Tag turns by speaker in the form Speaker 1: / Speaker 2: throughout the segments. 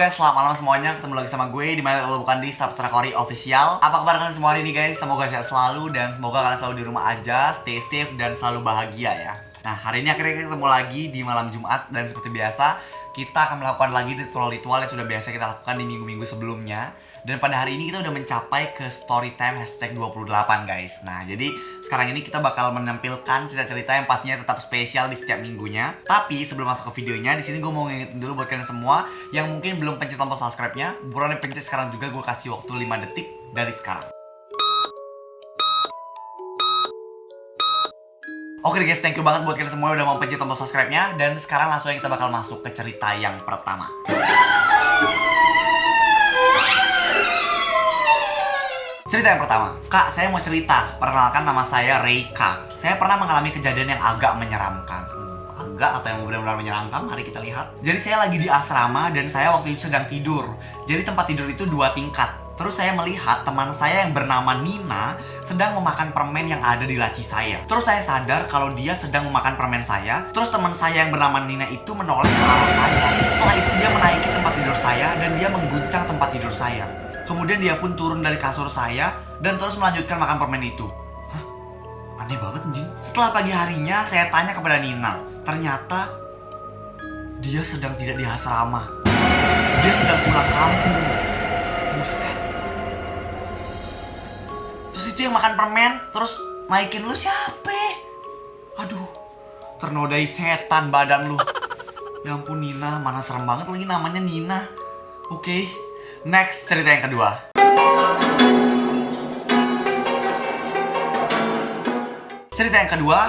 Speaker 1: guys, selamat malam semuanya. Ketemu lagi sama gue di mana lo bukan di Saputra Kori Official. Apa kabar kalian semua hari ini guys? Semoga sehat selalu dan semoga kalian selalu di rumah aja, stay safe dan selalu bahagia ya. Nah, hari ini akhirnya kita ketemu lagi di malam Jumat dan seperti biasa kita akan melakukan lagi ritual-ritual yang sudah biasa kita lakukan di minggu-minggu sebelumnya. Dan pada hari ini kita udah mencapai ke story time #28 guys. Nah, jadi sekarang ini kita bakal menampilkan cerita-cerita yang pastinya tetap spesial di setiap minggunya. Tapi sebelum masuk ke videonya, di sini gue mau ngingetin dulu buat kalian semua yang mungkin belum pencet tombol subscribe-nya, buruan pencet sekarang juga, gue kasih waktu 5 detik dari sekarang. Oke guys, thank you banget buat kalian semua yang udah mau pencet tombol subscribe-nya. Dan sekarang langsung kita bakal masuk ke cerita yang pertama. Cerita yang pertama, Kak, saya mau cerita. Perkenalkan, nama saya Reika. Saya pernah mengalami kejadian yang agak menyeramkan. Agak atau yang benar-benar menyeramkan, mari kita lihat. Jadi saya lagi di asrama dan saya waktu itu sedang tidur. Jadi tempat tidur itu 2 tingkat. Terus saya melihat teman saya yang bernama Nina sedang memakan permen yang ada di laci saya. Terus saya sadar kalau dia sedang memakan permen saya. Terus teman saya yang bernama Nina itu menoleh ke arah saya. Setelah itu dia menaiki tempat tidur saya dan dia mengguncang tempat tidur saya. Kemudian dia pun turun dari kasur saya dan terus melanjutkan makan permen itu. Hah? Aneh banget anjing. Setelah pagi harinya saya tanya kepada Nina. Ternyata dia sedang tidak di asrama. Dia sedang pulang kampung. Buset. Terus itu yang makan permen terus naikin lu siapa? Aduh, ternodai setan badan lu. Ya ampun Nina, mana serem banget lagi namanya Nina. Oke. Next, cerita yang kedua. Cerita yang kedua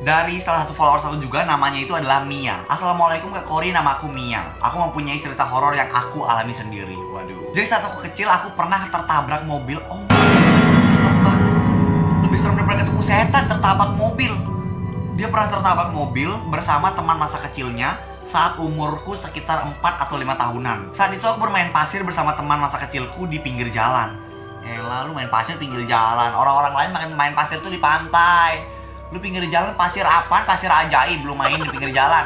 Speaker 1: dari salah satu followers aku juga, namanya itu adalah Mia. Assalamualaikum Kak Kori, nama aku Mia. Aku mempunyai cerita horor yang aku alami sendiri. Waduh. Jadi saat aku kecil aku pernah tertabrak mobil. Oh my God, serem banget. Lebih serem daripada ketemu setan, tertabrak mobil. Dia pernah tertabrak mobil bersama teman masa kecilnya saat umurku sekitar 4 atau 5 tahunan. Saat itu aku bermain pasir bersama teman masa kecilku di pinggir jalan. Lalu main pasir pinggir jalan. Orang-orang lain main pasir tuh di pantai. Lu pinggir jalan pasir apaan? Pasir ajaib, lu main di pinggir jalan.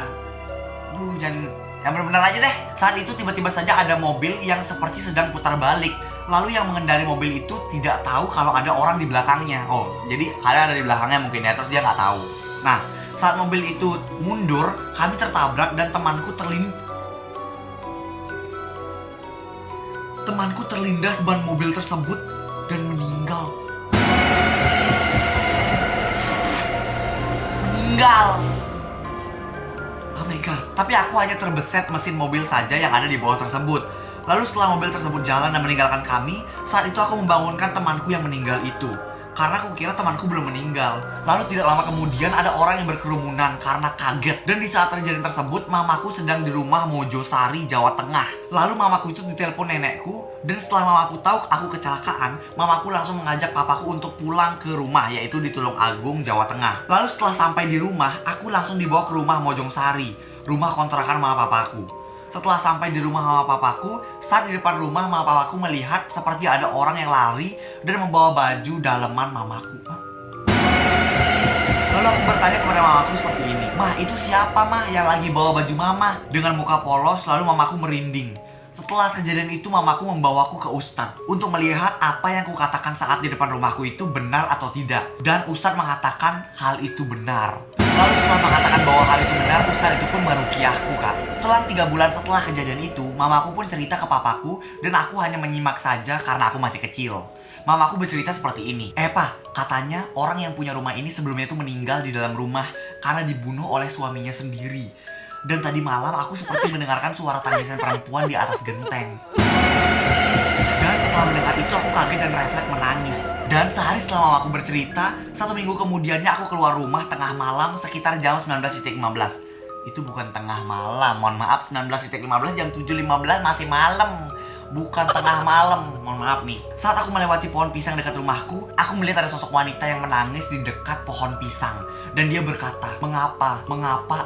Speaker 1: Jangan yang benar-benar aja deh. Saat itu tiba-tiba saja ada mobil yang seperti sedang putar balik. Lalu yang mengendari mobil itu tidak tahu kalau ada orang di belakangnya. Oh, jadi kalian ada di belakangnya mungkin ya, terus dia nggak tahu. Nah, saat mobil itu mundur, kami tertabrak dan temanku terlindas ban mobil tersebut dan meninggal. Oh my God. Tapi aku hanya terbeset mesin mobil saja yang ada di bawah tersebut. Lalu setelah mobil tersebut jalan dan meninggalkan kami, saat itu aku membangunkan temanku yang meninggal itu. Karena aku kira temanku belum meninggal. Lalu tidak lama kemudian ada orang yang berkerumunan karena kaget. Dan di saat terjadi tersebut, mamaku sedang di rumah Mojosari, Jawa Tengah. Lalu mamaku itu ditelepon nenekku. Dan setelah mamaku tahu aku kecelakaan, mamaku langsung mengajak papaku untuk pulang ke rumah, yaitu di Tulungagung, Jawa Tengah. Lalu setelah sampai di rumah, aku langsung dibawa ke rumah Mojosari, rumah kontrakan mama papaku. Setelah sampai di rumah mama papaku, saat di depan rumah mama papaku melihat seperti ada orang yang lari dan membawa baju daleman mamaku. Lalu aku bertanya kepada mamaku seperti ini. Mah, itu siapa mah yang lagi bawa baju mama? Dengan muka polos, lalu mamaku merinding. Setelah kejadian itu mamaku membawaku ke Ustadz untuk melihat apa yang kukatakan saat di depan rumahku itu benar atau tidak. Dan Ustadz mengatakan hal itu benar. Lalu setelah mengatakan bahwa hal itu benar, Ustadz itu pun meruqyahku Kak. Selang 3 bulan setelah kejadian itu, mamaku pun cerita ke papaku dan aku hanya menyimak saja karena aku masih kecil. Mamaku bercerita seperti ini. Pak, katanya orang yang punya rumah ini sebelumnya itu meninggal di dalam rumah karena dibunuh oleh suaminya sendiri. Dan tadi malam aku seperti mendengarkan suara tangisan perempuan di atas genteng. Dan setelah mendengar itu aku kaget dan refleks menangis. Dan sehari setelah mamaku bercerita, 1 minggu kemudiannya aku keluar rumah tengah malam sekitar jam 19.15. Itu bukan tengah malam, mohon maaf, 19.15 jam 7.15 masih malam. Bukan tengah malam, mohon maaf nih. Saat aku melewati pohon pisang dekat rumahku, aku melihat ada sosok wanita yang menangis di dekat pohon pisang. Dan dia berkata, mengapa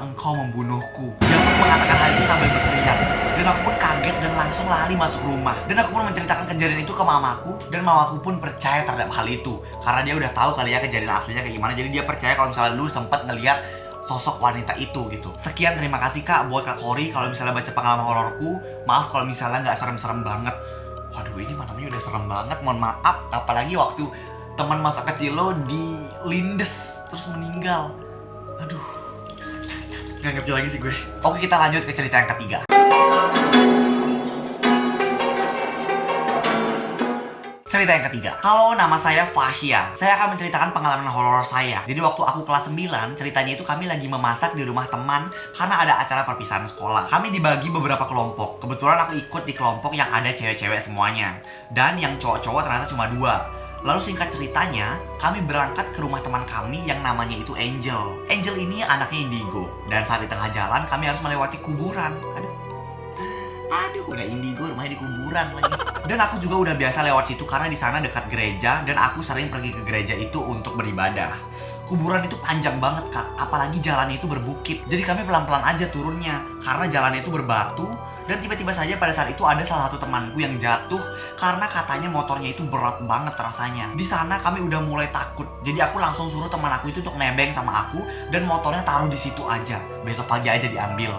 Speaker 1: engkau membunuhku? Dia pun mengatakan hal itu sambil berteriak. Dan aku pun kaget dan langsung lari masuk rumah. Dan aku pun menceritakan kejadian itu ke mamaku. Dan mamaku pun percaya terhadap hal itu. Karena dia udah tahu kali ya kejadian aslinya kayak gimana. Jadi dia percaya kalau misalnya lu sempat ngeliat sosok wanita itu gitu. Sekian, terima kasih Kak buat Kak Kori kalau misalnya baca pengalaman hororku. Maaf kalau misalnya nggak serem-serem banget. Waduh, ini malamnya udah serem banget, mohon maaf. Apalagi waktu teman masa kecil lo dilindes terus meninggal. Aduh, nggak ngerti lagi sih gue. Oke, kita lanjut ke cerita yang ketiga. Cerita yang ketiga. Halo, nama saya Fasya. Saya akan menceritakan pengalaman horor saya. Jadi waktu aku kelas 9, ceritanya itu kami lagi memasak di rumah teman karena ada acara perpisahan sekolah. Kami dibagi beberapa kelompok. Kebetulan aku ikut di kelompok yang ada cewek-cewek semuanya. Dan yang cowok-cowok ternyata cuma 2. Lalu singkat ceritanya, kami berangkat ke rumah teman kami yang namanya itu Angel. Angel ini anaknya indigo. Dan saat di tengah jalan, kami harus melewati kuburan. Aduh, udah indigo, rumahnya di kuburan lagi. Dan aku juga udah biasa lewat situ karena di sana dekat gereja dan aku sering pergi ke gereja itu untuk beribadah. Kuburan itu panjang banget Kak, apalagi jalannya itu berbukit. Jadi kami pelan-pelan aja turunnya karena jalannya itu berbatu. Dan tiba-tiba saja pada saat itu ada salah satu temanku yang jatuh karena katanya motornya itu berat banget rasanya. Di sana kami udah mulai takut. Jadi aku langsung suruh teman aku itu untuk nebeng sama aku dan motornya taruh di situ aja. Besok pagi aja diambil.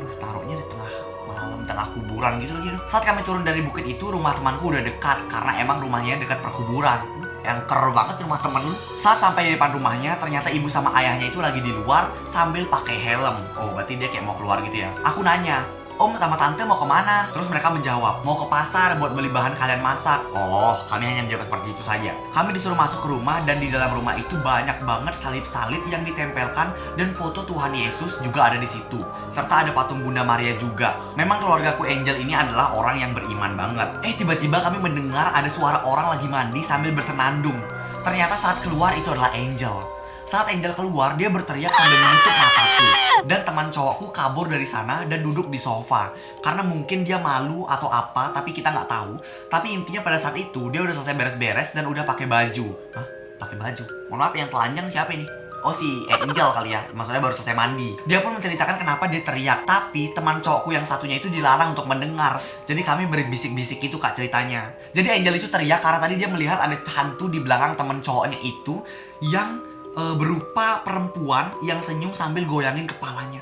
Speaker 1: Aduh, taruhnya di tengah kuburan gitu lagi. Saat kami turun dari bukit itu, rumah temanku udah dekat karena emang rumahnya dekat perkuburan. Yang ker banget rumah temen lu. Saat sampai di depan rumahnya, ternyata ibu sama ayahnya itu lagi di luar sambil pakai helm. Oh, berarti dia kayak mau keluar gitu ya. Aku nanya, Om sama Tante mau kemana? Terus mereka menjawab, mau ke pasar buat beli bahan kalian masak. Oh, kami hanya menjawab seperti itu saja. Kami disuruh masuk ke rumah dan di dalam rumah itu banyak banget salib-salib yang ditempelkan dan foto Tuhan Yesus juga ada di situ. Serta ada patung Bunda Maria juga. Memang keluargaku Angel ini adalah orang yang beriman banget. Tiba-tiba kami mendengar ada suara orang lagi mandi sambil bersenandung. Ternyata saat keluar itu adalah Angel. Saat Angel keluar, dia berteriak sambil menutup mataku. Dan teman cowokku kabur dari sana dan duduk di sofa. Karena mungkin dia malu atau apa, tapi kita nggak tahu. Tapi intinya pada saat itu, dia udah selesai beres-beres dan udah pakai baju. Hah? Pakai baju? Mohon maaf, yang telanjang siapa ini? Oh, si Angel kali ya, maksudnya baru selesai mandi. Dia pun menceritakan kenapa dia teriak. Tapi teman cowokku yang satunya itu dilarang untuk mendengar. Jadi kami berbisik-bisik itu Kak ceritanya. Jadi Angel itu teriak karena tadi dia melihat ada hantu di belakang teman cowoknya itu yang berupa perempuan yang senyum sambil goyangin kepalanya.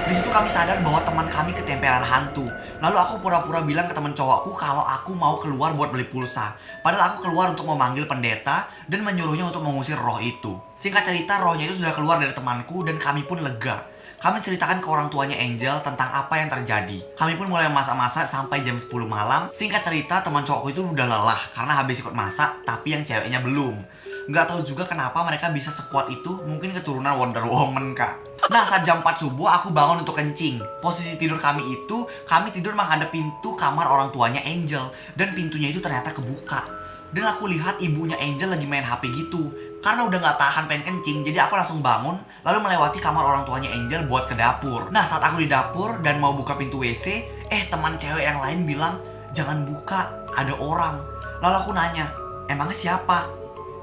Speaker 1: Di situ kami sadar bahwa teman kami ketempelan hantu. Lalu aku pura-pura bilang ke teman cowokku kalau aku mau keluar buat beli pulsa. Padahal aku keluar untuk memanggil pendeta dan menyuruhnya untuk mengusir roh itu. Singkat cerita, rohnya itu sudah keluar dari temanku dan kami pun lega. Kami ceritakan ke orang tuanya Angel tentang apa yang terjadi. Kami pun mulai masak-masak sampai jam 10 malam. Singkat cerita, teman cowokku itu udah lelah karena habis ikut masak, tapi yang ceweknya belum. Nggak tahu juga kenapa mereka bisa sekuat itu, mungkin keturunan Wonder Woman Kak. Nah, saat jam 4 subuh aku bangun untuk kencing. Posisi tidur kami itu, kami tidur menghadap pintu kamar orang tuanya Angel. Dan pintunya itu ternyata kebuka. Dan aku lihat ibunya Angel lagi main HP gitu. Karena udah gak tahan pengen kencing, jadi aku langsung bangun lalu melewati kamar orang tuanya Angel buat ke dapur. Nah, saat aku di dapur dan mau buka pintu WC, teman cewek yang lain bilang, jangan buka, ada orang. Lalu aku nanya, emangnya siapa?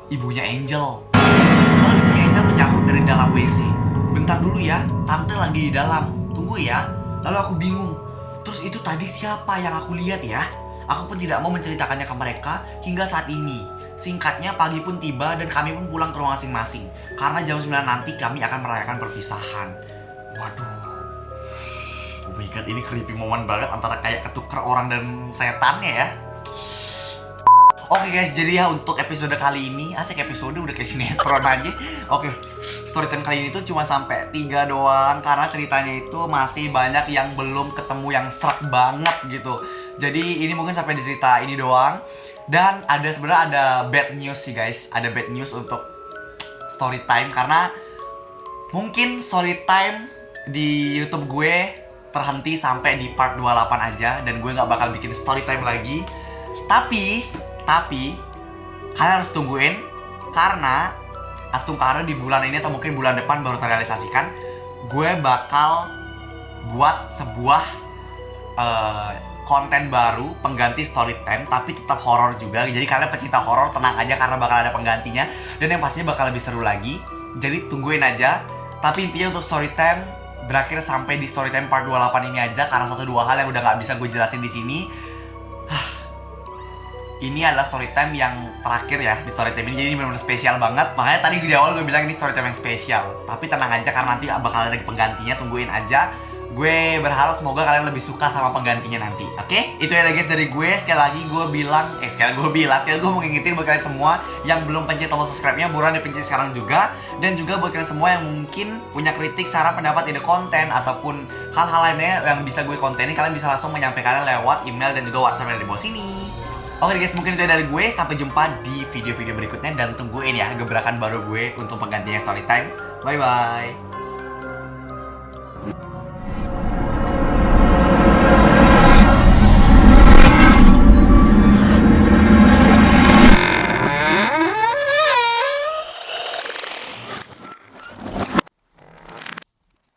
Speaker 1: Ibunya Angel. Lalu ibunya Angel menjauh dari dalam WC. Bentar dulu ya, tante lagi di dalam, tunggu ya. Lalu aku bingung, terus itu tadi siapa yang aku lihat ya? Aku pun tidak mau menceritakannya ke mereka hingga saat ini. Singkatnya, pagi pun tiba dan kami pun pulang ke rumah masing-masing. Karena jam 9 nanti kami akan merayakan perpisahan. Waduh. Oh my god, ini creepy moment banget antara kayak ketuker orang dan setannya ya. Oke guys, jadi ya untuk episode kali ini, asik episode udah kayak sinetron aja. Oke, storytime kali ini tuh cuma sampai 3 doang. Karena ceritanya itu masih banyak yang belum ketemu yang serak banget gitu. Jadi ini mungkin sampai di cerita ini doang. Dan sebenarnya ada bad news sih guys. Ada bad news untuk story time. Karena mungkin story time di YouTube gue terhenti sampai di part 28 aja. Dan gue gak bakal bikin story time lagi. Tapi kalian harus tungguin. Karena Astungkara di bulan ini atau mungkin bulan depan baru terrealisasikan. Gue bakal buat sebuah konten baru pengganti story time tapi tetap horor juga. Jadi kalian pecinta horor tenang aja karena bakal ada penggantinya dan yang pastinya bakal lebih seru lagi. Jadi tungguin aja. Tapi intinya untuk story time berakhir sampai di story time part 28 ini aja karena 1-2 hal yang udah nggak bisa gue jelasin di sini. ini adalah story time yang terakhir ya di story time ini. Jadi ini benar-benar spesial banget. Makanya tadi di awal gue bilang ini story time yang spesial. Tapi tenang aja karena nanti bakal ada penggantinya, tungguin aja. Gue berharap semoga kalian lebih suka sama penggantinya nanti. Oke? Itu ya guys dari gue. Sekali lagi gue mau ngingetin buat kalian semua yang belum pencet tombol subscribe-nya, buruan dipencet sekarang juga. Dan juga buat kalian semua yang mungkin punya kritik, saran, pendapat, ide konten ataupun hal-hal lainnya yang bisa gue kontenin, kalian bisa langsung menyampaikannya lewat email dan juga WhatsApp yang ada di bawah sini. Oke guys, mungkin itu dari gue. Sampai jumpa di video-video berikutnya dan tungguin ya gebrakan baru gue untuk penggantinya storytime. Bye bye.